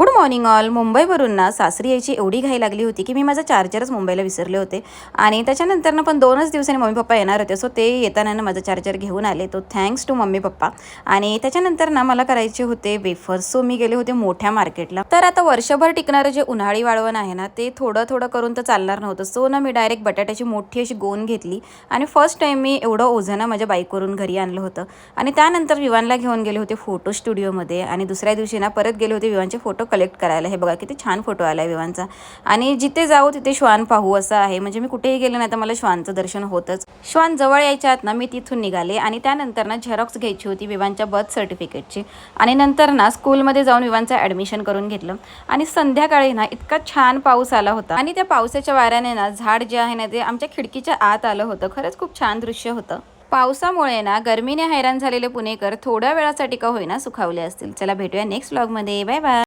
Good morning all. मुंबईवरून ना सासरी यायची एवढी घाई लागली होती की मी माझा चार्जरच मुंबईला विसरले होते. आणि त्याच्यानंतर ना पण 2च दिवसांनी मम्मी पप्पा येणार होते, सो ते येताना ना माझा चार्जर घेऊन आले. तो थँक्स टू मम्मी पप्पा. आणि त्याच्यानंतर ना मला करायचे होते वेफर्स, सो मी गेले होते मोठ्या मार्केटला. तर आता वर्षभर टिकणारं जे उन्हाळी वाळवण आहे ना, ते थोडं थोडं करून तर चालणार नव्हतं. सो ना मी डायरेक्ट बटाट्याची मोठी अशी गोण घेतली आणि फर्स्ट टाईम मी एवढं ओझं ना माझ्या बाईकवरून घरी आणलं होतं. आणि त्यानंतर विवानला घेऊन गेले होते फोटो स्टुडिओमध्ये. आणि दुसऱ्या दिवशी ना परत गेले होते विवानचे फोटो कलेक्ट करायला. हे बघा किती छान फोटो आला विवानचा. आणि जिथे जाऊ तिथे श्वान पाहू असं आहे. म्हणजे मी कुठेही गेले नाही तर मला श्वानचं दर्शन होतच. श्वान जवळ यायच्या आत ना मी तिथून निघाले. आणि त्यानंतर ना झेरॉक्स घ्यायची होती विवानच्या बर्थ सर्टिफिकेटची. आणि नंतर ना स्कूलमध्ये जाऊन विवानचं ॲडमिशन करून घेतलं. आणि संध्याकाळी ना इतका छान पाऊस आला होता आणि त्या पावसाच्या वाऱ्याने ना झाड जे आहे ना ते आमच्या खिडकीच्या आत आलं होतं. खरंच खूप छान दृश्य होतं. पावसामुळे ना गरमीने हैराण झालेले पुणेकर थोड्या वेळासाठी का होईना सुखावले असतील. चला भेटूया नेक्स्ट व्लॉगमध्ये. Bye bye.